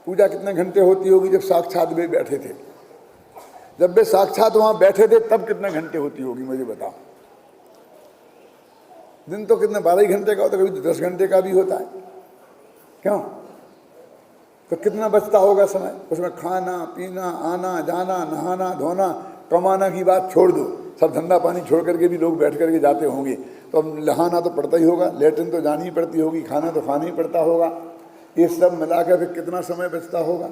पूजा कितने घंटे होती होगी जब साक्षात वे बैठे थे? जब वे साक्षात वहां बैठे थे तब कितने घंटे होती होगी मुझे बताओ। दिन तो कितने 12 ही घंटे का होता है, कभी 10 घंटे का भी होता है। क्यों? तो कितना बचता होगा समय? उसमें खाना पीना, आना जाना, नहाना धोना, कमाना की बात छोड़ दो, सब धंधा पानी छोड़ करके भी लोग बैठ करके जाते होंगे। तो अब नहाना तो पड़ता ही होगा, लेटरिन तो जानी ही पड़ती होगी, खाना तो खाना ही पड़ता होगा। ये सब मिलाकर फिर कितना समय बचता होगा?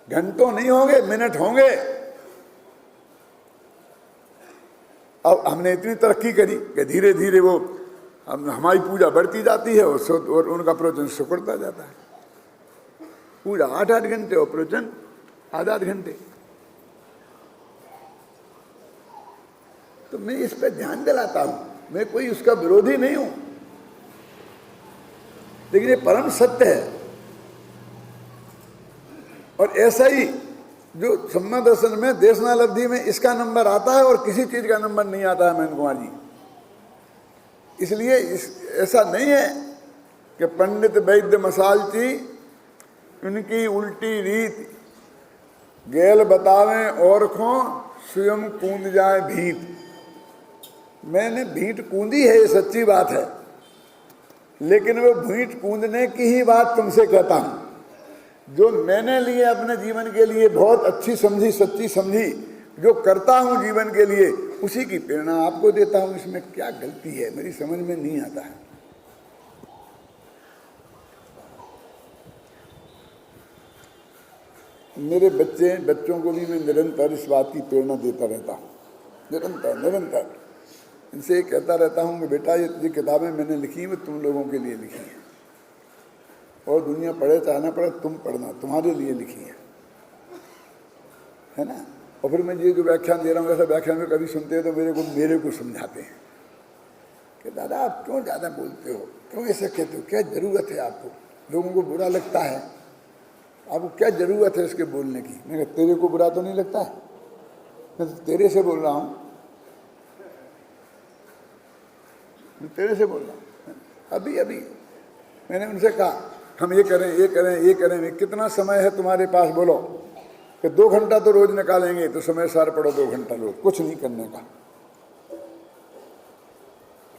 घंटों नहीं होंगे, मिनट होंगे। अब हमने इतनी तरक्की करी कि धीरे धीरे वो हमारी पूजा बढ़ती जाती है और उनका प्रवचन सुकड़ता जाता है। पूजा 8-8 घंटे और प्रवचन 8-8 घंटे। तो मैं इस पर ध्यान दिलाता हूं, मैं कोई उसका विरोधी नहीं हूं, लेकिन ये परम सत्य है। और ऐसा ही जो सम्यक दर्शन में देशनालब्धि में इसका नंबर आता है और किसी चीज का नंबर नहीं आता है महेंद्र कुमार जी। इसलिए ऐसा नहीं है कि पंडित वैद्य मसालची उनकी उल्टी रीत, गैल बतावें और खो स्वयं कूद जाए भीत। मैंने भीट कूदी है, ये सच्ची बात है, लेकिन वो भीट कूदने की ही बात तुमसे कहता हूं। जो मैंने लिए अपने जीवन के लिए बहुत अच्छी समझी, सच्ची समझी, जो करता हूं जीवन के लिए, उसी की प्रेरणा आपको देता हूं। इसमें क्या गलती है मेरी समझ में नहीं आता है। मेरे बच्चों को भी मैं निरंतर इस बात की प्रेरणा देता रहता हूं, निरंतर इनसे कहता रहता हूं कि बेटा ये किताबें मैंने लिखी हैं, तुम लोगों के लिए लिखी हैं, और दुनिया पढ़े चाहे ना पढ़े, तुम पढ़ना, तुम्हारे लिए लिखी है ना। और फिर मैं ये जो व्याख्यान दे रहा हूँ, ऐसा व्याख्यान में कभी सुनते हैं तो मेरे को समझाते हैं कि दादा आप क्यों ज़्यादा बोलते हो, क्यों ऐसे कहते हो, क्या ज़रूरत है आपको? लोगों को बुरा लगता है, आपको क्या ज़रूरत है इसके बोलने की? मैं कहा तेरे को बुरा तो नहीं लगता है, मैं तो तेरे से बोल रहा हूँ, मैं तेरे से बोल रहा हूँ। अभी मैंने उनसे कहा हम ये करें, कितना समय है तुम्हारे पास? बोलो कि 2 घंटा तो रोज निकालेंगे, तो समय सार पड़ो 2 घंटा रोज, कुछ नहीं करने का।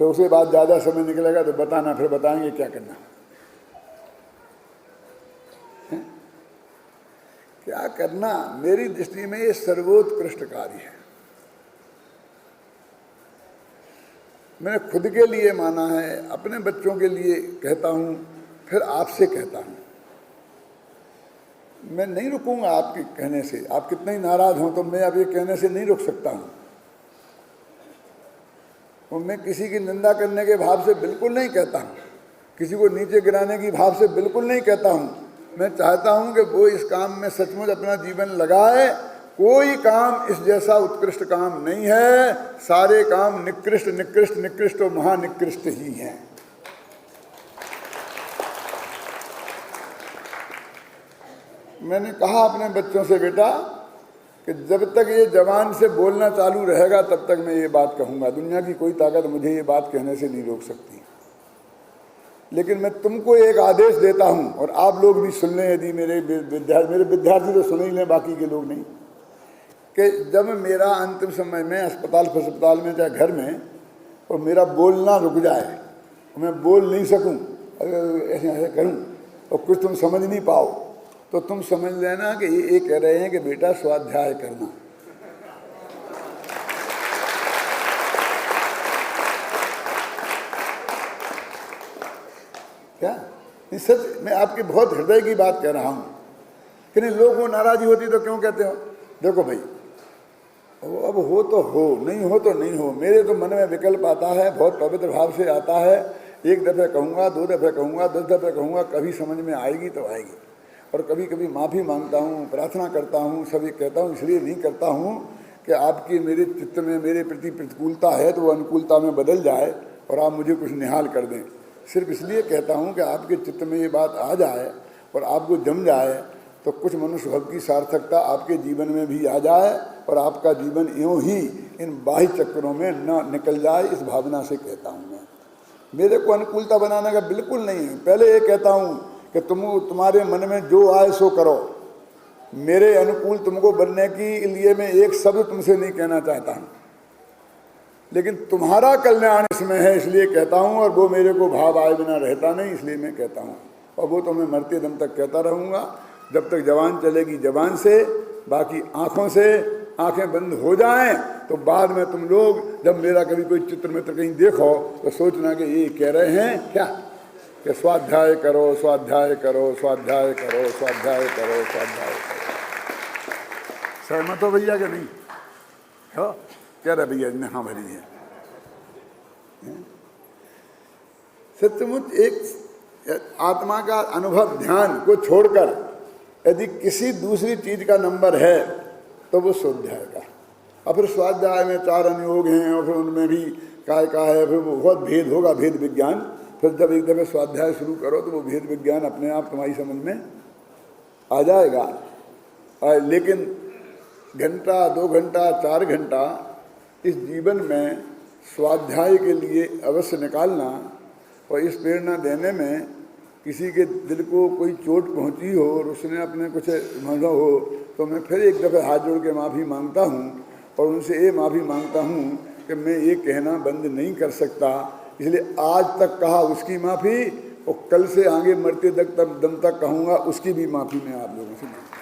फिर उसके बाद ज़्यादा समय निकलेगा तो बताना, फिर बताएंगे क्या करना है? क्या करना। मेरी दृष्टि में ये सर्वोत्कृष्ट कार्य है। मैंने खुद के लिए माना है, अपने बच्चों के लिए कहता हूं, फिर आपसे कहता हूं। मैं नहीं रुकूंगा आपके कहने से, आप कितने ही नाराज हों तो मैं अब ये कहने से नहीं रुक सकता हूं। और मैं किसी की निंदा करने के भाव से बिल्कुल नहीं कहता हूं, किसी को नीचे गिराने की भाव से बिल्कुल नहीं कहता हूं। मैं चाहता हूं कि वो इस काम में सचमुच अपना जीवन लगाए कोई काम इस जैसा उत्कृष्ट काम नहीं है। सारे काम निकृष्ट निकृष्ट निकृष्ट और महानिकृष्ट ही हैं। मैंने कहा अपने बच्चों से, बेटा कि जब तक ये जबान से बोलना चालू रहेगा तब तक मैं ये बात कहूँगा। दुनिया की कोई ताकत मुझे ये बात कहने से नहीं रोक सकती। लेकिन मैं तुमको एक आदेश देता हूँ, और आप लोग भी सुन लें, यदि मेरे विद्यार्थी तो सुन ही लें, बाकी के लोग नहीं, कि जब मेरा अंतिम समय में अस्पताल में चाहे घर में, और मेरा बोलना रुक जाए, मैं बोल नहीं सकूं, ऐसे ऐसे करूं और कुछ तुम समझ नहीं पाओ, तो तुम समझ लेना कि ये कह रहे हैं कि बेटा स्वाध्याय करना। क्या इस सच मैं आपकी बहुत हृदय की बात कह रहा हूं। कि नहीं, लोगों को नाराजी होती तो क्यों कहते हो? देखो भाई, अब हो तो हो, नहीं हो तो नहीं हो। मेरे तो मन में विकल्प आता है, बहुत पवित्र भाव से आता है। एक दफ़े कहूँगा, 2 दफ़े कहूँगा, 10 दफ़े कहूँगा, कभी समझ में आएगी तो आएगी। और कभी कभी माफ़ी मांगता हूँ, प्रार्थना करता हूँ, सभी कहता हूँ। इसलिए नहीं करता हूँ कि आपकी मेरे चित्त में मेरे प्रति प्रतिकूलता है तो वो अनुकूलता में बदल जाए और आप मुझे कुछ निहाल कर दें। सिर्फ इसलिए कहता हूँ कि आपके चित्त में ये बात आ जाए और आपको जम जाए, तो कुछ मनुष्य भाव की सार्थकता आपके जीवन में भी आ जाए और आपका जीवन यूँ ही इन बाह्य चक्करों में न निकल जाए, इस भावना से कहता हूँ मैं। मेरे को अनुकूलता बनाने का बिल्कुल नहीं है। पहले ये कहता हूँ कि तुम्हारे मन में जो आए सो करो। मेरे अनुकूल तुमको बनने के लिए मैं एक शब्द तुमसे नहीं कहना चाहता हूँ, लेकिन तुम्हारा कल्याण इसमें है, इसलिए कहता हूँ। और वो मेरे को भाव आए बिना रहता नहीं, इसलिए मैं कहता हूँ। और वो तो मैं मरते दम तक कहता रहूँगा, जब तक जबान चलेगी जबान से। बाकी आँखों से, आँखें बंद हो जाएं तो बाद में तुम लोग जब मेरा कभी कोई चित्र मित्र कहीं देखो तो सोचना कि ये कह रहे हैं क्या कि स्वाध्याय करो, स्वाध्याय करो, स्वाध्याय करो, स्वाध्याय करो, स्वाध्याय करो। सहमत हो भैया कि नहीं? हो कह रहे भैया ने हाँ भरी है। सचमुच एक आत्मा का अनुभव ध्यान को छोड़कर यदि किसी दूसरी चीज का नंबर है तो वो स्वाध्याय का। और फिर स्वाध्याय में 4 अनुयोग हैं और फिर उनमें भी काय का है, फिर वो बहुत भेद होगा, भेद विज्ञान। फिर जब एक दफ़े स्वाध्याय शुरू करो तो वो भेद विज्ञान अपने आप तुम्हारी समझ में आ जाएगा। लेकिन घंटा, 2 घंटा, 4 घंटा इस जीवन में स्वाध्याय के लिए अवश्य निकालना, और इस प्रेरणा देने में किसी के दिल को कोई चोट पहुंची हो और उसने अपने कुछ मांगा हो, तो मैं फिर एक दफ़े हाथ जोड़ के माफ़ी मांगता हूं और उनसे ये माफ़ी मांगता हूं कि मैं ये कहना बंद नहीं कर सकता। इसलिए आज तक कहा उसकी माफ़ी, और कल से आगे मरते दम तक कहूँगा उसकी भी माफ़ी मैं आप लोगों से मांगता हूं।